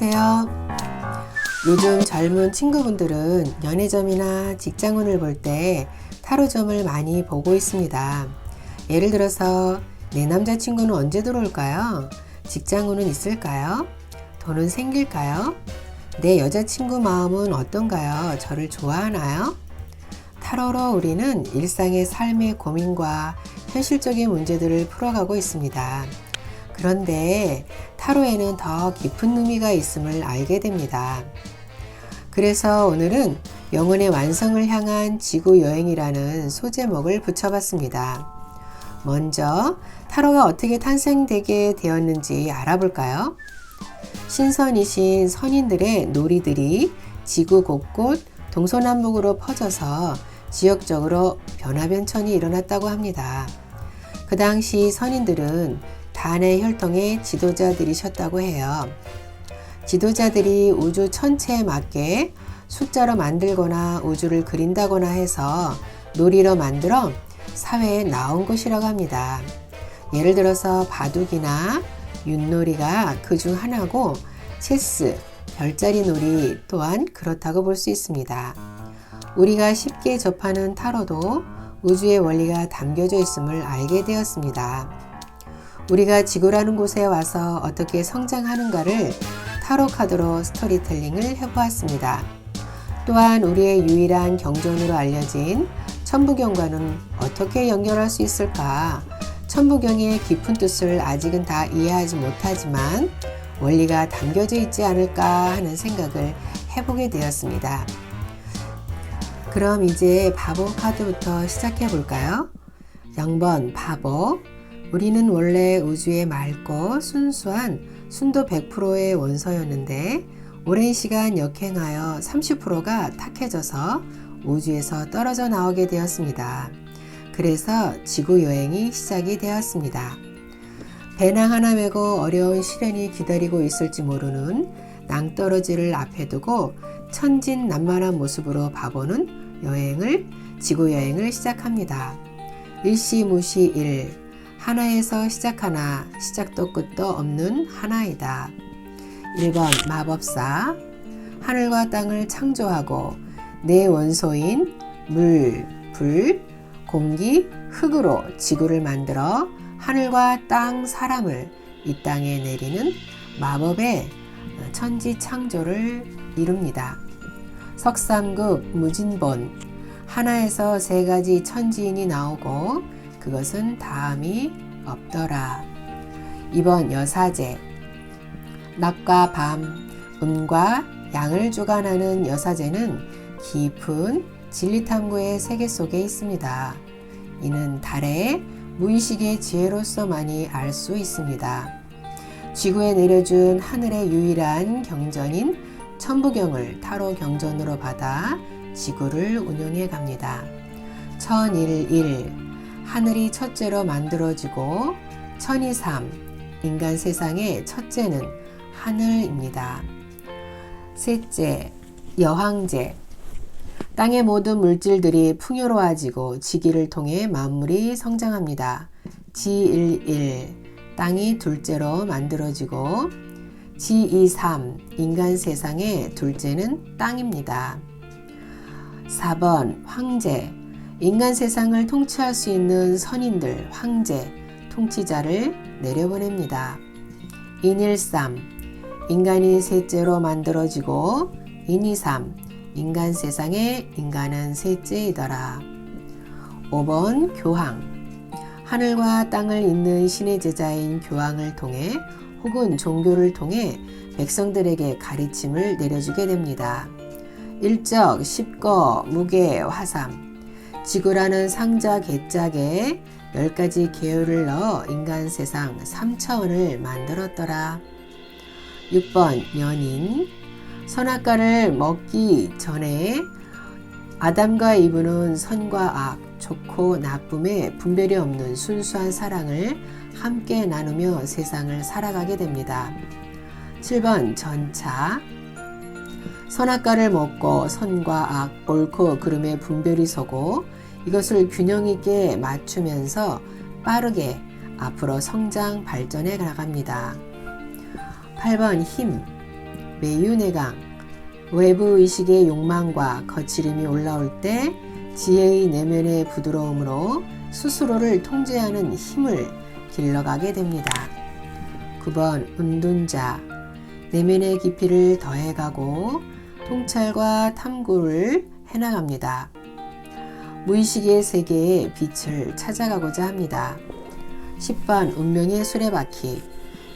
안녕하세요. 요즘 젊은 친구분들은 연애점이나 직장운을 볼 때 타로점을 많이 보고 있습니다. 예를 들어서 내 남자친구는 언제 들어올까요? 직장운은 있을까요? 돈은 생길까요? 내 여자친구 마음은 어떤가요? 저를 좋아하나요? 타로로 우리는 일상의 삶의 고민과 현실적인 문제들을 풀어가고 있습니다. 그런데 타로에는 더 깊은 의미가 있음을 알게 됩니다. 그래서 오늘은 영혼의 완성을 향한 지구 여행이라는 소제목을 붙여봤습니다. 먼저 타로가 어떻게 탄생되게 되었는지 알아볼까요? 신선이신 선인들의 놀이들이 지구 곳곳 동서남북으로 퍼져서 지역적으로 변화변천이 일어났다고 합니다. 그 당시 선인들은 단의 혈통의 지도자들이셨다고 해요. 지도자들이 우주 천체에 맞게 숫자로 만들거나 우주를 그린다거나 해서 놀이로 만들어 사회에 나온 것이라고 합니다. 예를 들어서 바둑이나 윷놀이가 그 중 하나고 체스, 별자리 놀이 또한 그렇다고 볼 수 있습니다. 우리가 쉽게 접하는 타로도 우주의 원리가 담겨져 있음을 알게 되었습니다. 우리가 지구라는 곳에 와서 어떻게 성장하는가를 타로 카드로 스토리텔링을 해보았습니다. 또한 우리의 유일한 경전으로 알려진 천부경과는 어떻게 연결할 수 있을까? 천부경의 깊은 뜻을 아직은 다 이해하지 못하지만 원리가 담겨져 있지 않을까 하는 생각을 해보게 되었습니다. 그럼 이제 바보 카드부터 시작해 볼까요? 0번 바보. 우리는 원래 우주의 맑고 순수한 순도 100%의 원소였는데 오랜 시간 역행하여 30%가 탁해져서 우주에서 떨어져 나오게 되었습니다. 그래서 지구 여행이 시작이 되었습니다. 배낭 하나 메고 어려운 시련이 기다리고 있을지 모르는 낭떠러지를 앞에 두고 천진난만한 모습으로 바보는 지구 여행을 시작합니다. 일시무시 일. 하나에서 시작하나 시작도 끝도 없는 하나이다. 1번 마법사. 하늘과 땅을 창조하고 내 원소인 물, 불, 공기, 흙으로 지구를 만들어 하늘과 땅, 사람을 이 땅에 내리는 마법의 천지 창조를 이룹니다. 석삼급 무진본. 하나에서 세 가지 천지인이 나오고 그것은 다음이 없더라. 2번 여사제. 낮과 밤, 음과 양을 주관하는 여사제는 깊은 진리탐구의 세계 속에 있습니다. 이는 달의 무의식의 지혜로서만이 알 수 있습니다. 지구에 내려준 하늘의 유일한 경전인 천부경을 타로 경전으로 받아 지구를 운영해 갑니다. 천일일. 하늘이 첫째로 만들어지고 천이삼. 인간 세상의 첫째는 하늘입니다. 셋째, 여황제. 땅의 모든 물질들이 풍요로워지고 지기를 통해 만물이 성장합니다. 지일일. 땅이 둘째로 만들어지고 지이삼. 인간 세상의 둘째는 땅입니다. 4번 황제. 인간 세상을 통치할 수 있는 선인들, 황제, 통치자를 내려보냅니다. 인일삼. 인간이 셋째로 만들어지고 인이삼. 인간 세상에 인간은 셋째이더라. 5번 교황. 하늘과 땅을 잇는 신의 제자인 교황을 통해 혹은 종교를 통해 백성들에게 가르침을 내려주게 됩니다. 일적, 십거, 무게, 화삼. 지구라는 상자 개짝에 10가지 계율을 넣어 인간 세상 3차원을 만들었더라. 6번 연인. 선악과를 먹기 전에 아담과 이브는 선과 악, 좋고 나쁨의 분별이 없는 순수한 사랑을 함께 나누며 세상을 살아가게 됩니다. 7번 전차. 선악과를 먹고 선과 악, 옳고 그름의 분별이 서고 이것을 균형 있게 맞추면서 빠르게 앞으로 성장 발전해 나갑니다. 8번 힘. 매유내강, 외부 의식의 욕망과 거칠음이 올라올 때 지혜의 내면의 부드러움으로 스스로를 통제하는 힘을 길러가게 됩니다. 9번 은둔자, 내면의 깊이를 더해가고 통찰과 탐구를 해나갑니다. 무의식의 세계의 빛을 찾아가고자 합니다. 10번 운명의 수레바퀴,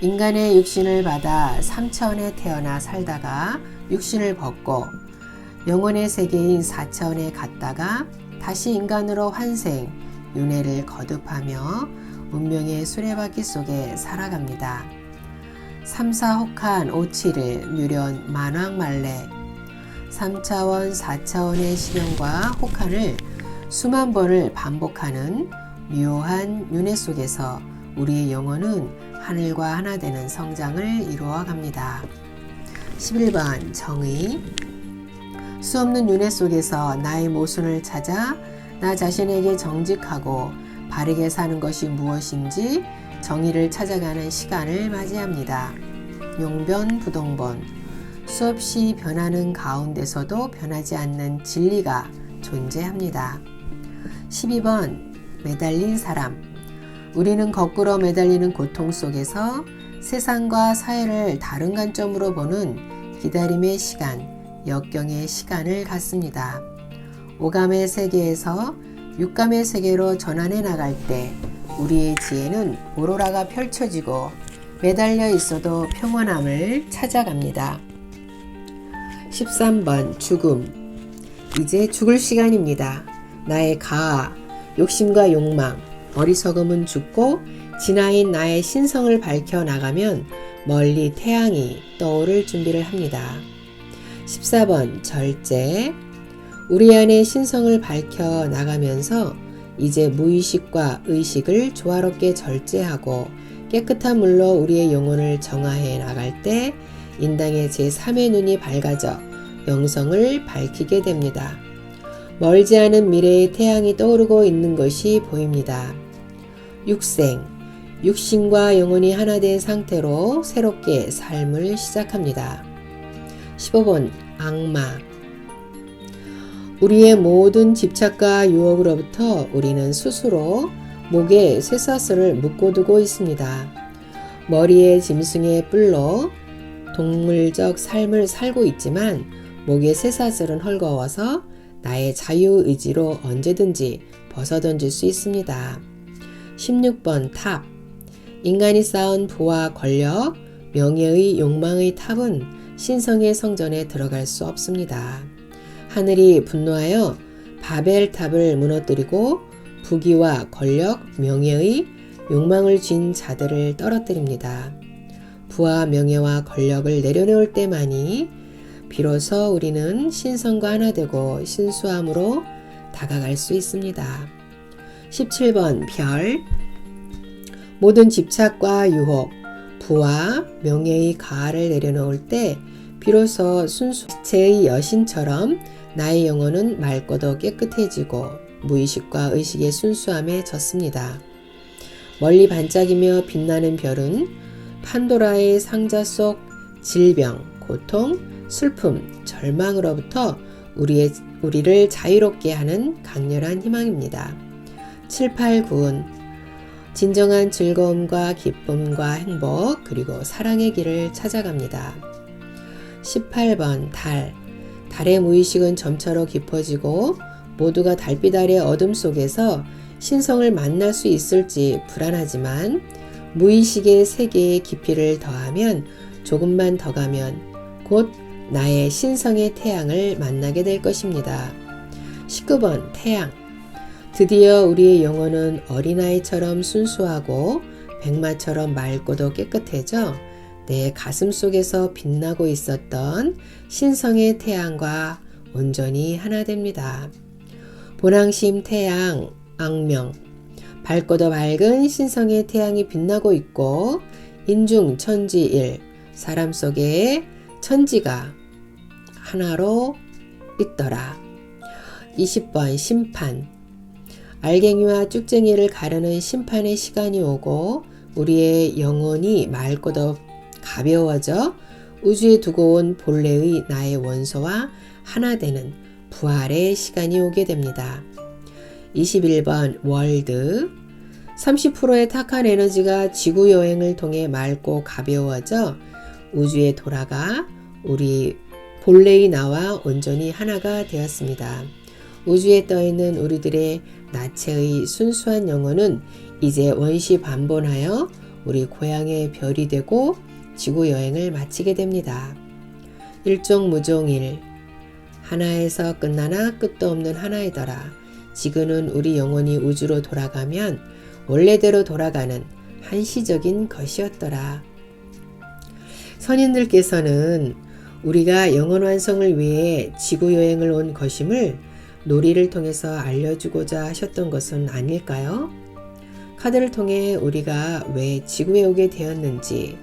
인간의 육신을 받아 3차원에 태어나 살다가 육신을 벗고 영혼의 세계인 4차원에 갔다가 다시 인간으로 환생, 윤회를 거듭하며 운명의 수레바퀴 속에 살아갑니다. 3사혹한 571 묘련 만왕말래, 3차원 4차원의 시련과 혹한을 수만 번을 반복하는 묘한 윤회 속에서 우리의 영혼은 하늘과 하나 되는 성장을 이루어 갑니다. 11번 정의, 수없는 윤회 속에서 나의 모순을 찾아 나 자신에게 정직하고 바르게 사는 것이 무엇인지 정의를 찾아가는 시간을 맞이합니다. 용변 부동본, 수없이 변하는 가운데서도 변하지 않는 진리가 존재합니다. 12번 매달린 사람, 우리는 거꾸로 매달리는 고통 속에서 세상과 사회를 다른 관점으로 보는 기다림의 시간, 역경의 시간을 갖습니다. 오감의 세계에서 육감의 세계로 전환해 나갈 때 우리의 지혜는 오로라가 펼쳐지고 매달려 있어도 평온함을 찾아갑니다. 13번 죽음, 이제 죽을 시간입니다. 나의 가아, 욕심과 욕망, 어리석음은 죽고 진화인 나의 신성을 밝혀 나가면 멀리 태양이 떠오를 준비를 합니다. 14번 절제, 우리 안의 신성을 밝혀 나가면서 이제 무의식과 의식을 조화롭게 절제하고 깨끗한 물로 우리의 영혼을 정화해 나갈 때 인당의 제3의 눈이 밝아져 영성을 밝히게 됩니다. 멀지 않은 미래의 태양이 떠오르고 있는 것이 보입니다. 육생, 육신과 영혼이 하나 된 상태로 새롭게 삶을 시작합니다. 15번 악마, 우리의 모든 집착과 유혹으로부터 우리는 스스로 목에 쇠사슬을 묶어두고 있습니다. 머리에 짐승의 뿔로 동물적 삶을 살고 있지만 목의 쇠사슬은 헐거워서 나의 자유의지로 언제든지 벗어던질 수 있습니다. 16번 탑, 인간이 쌓은 부와 권력, 명예의 욕망의 탑은 신성의 성전에 들어갈 수 없습니다. 하늘이 분노하여 바벨탑을 무너뜨리고 부귀와 권력, 명예의 욕망을 쥔 자들을 떨어뜨립니다. 부와 명예와 권력을 내려놓을 때만이 비로소 우리는 신성과 하나 되고 신수함으로 다가갈 수 있습니다. 17번 별, 모든 집착과 유혹, 부와 명예의 가하를 내려놓을 때 비로소 순수체의 여신처럼 나의 영혼은 맑고도 깨끗해지고 무의식과 의식의 순수함에 젖습니다. 멀리 반짝이며 빛나는 별은 판도라의 상자 속 질병, 고통, 슬픔, 절망으로부터 우리를 자유롭게 하는 강렬한 희망입니다. 7, 8, 9은 진정한 즐거움과 기쁨과 행복 그리고 사랑의 길을 찾아갑니다. 18번 달, 달의 무의식은 점차로 깊어지고 모두가 달빛 아래 어둠 속에서 신성을 만날 수 있을지 불안하지만 무의식의 세계의 깊이를 더하면 조금만 더 가면 곧 나의 신성의 태양을 만나게 될 것입니다. 19번 태양, 드디어 우리의 영혼은 어린아이처럼 순수하고 백마처럼 맑고도 깨끗해져 내 가슴 속에서 빛나고 있었던 신성의 태양과 온전히 하나 됩니다. 본항심 태양, 악명, 밝고도 밝은 신성의 태양이 빛나고 있고 인중 천지일, 사람 속에 천지가 하나로 있더라. 20번 심판, 알갱이와 쭉쟁이를 가르는 심판의 시간이 오고 우리의 영혼이 맑고도 가벼워져 우주에 두고 온 본래의 나의 원소와 하나 되는 부활의 시간이 오게 됩니다. 21번 월드 30%의 탁한 에너지가 지구 여행을 통해 맑고 가벼워져 우주에 돌아가 우리 본래의 나와 온전히 하나가 되었습니다. 우주에 떠있는 우리들의 나체의 순수한 영혼은 이제 원시 반본하여 우리 고향의 별이 되고 지구 여행을 마치게 됩니다. 일종무종일 하나에서 끝나나 끝도 없는 하나이더라. 지구는 우리 영혼이 우주로 돌아가면 원래대로 돌아가는 한시적인 것이었더라. 선인들께서는 우리가 영혼 완성을 위해 지구 여행을 온 것임을 놀이를 통해서 알려주고자 하셨던 것은 아닐까요? 카드를 통해 우리가 왜 지구에 오게 되었는지,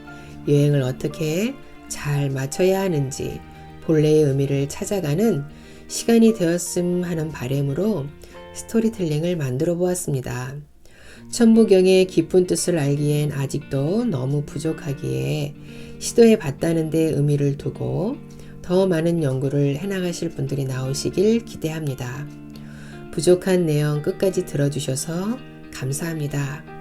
여행을 어떻게 잘 마쳐야 하는지 본래의 의미를 찾아가는 시간이 되었음 하는 바람으로 스토리텔링을 만들어 보았습니다. 천부경의 깊은 뜻을 알기엔 아직도 너무 부족하기에 시도해 봤다는 데 의미를 두고 더 많은 연구를 해나가실 분들이 나오시길 기대합니다. 부족한 내용 끝까지 들어주셔서 감사합니다.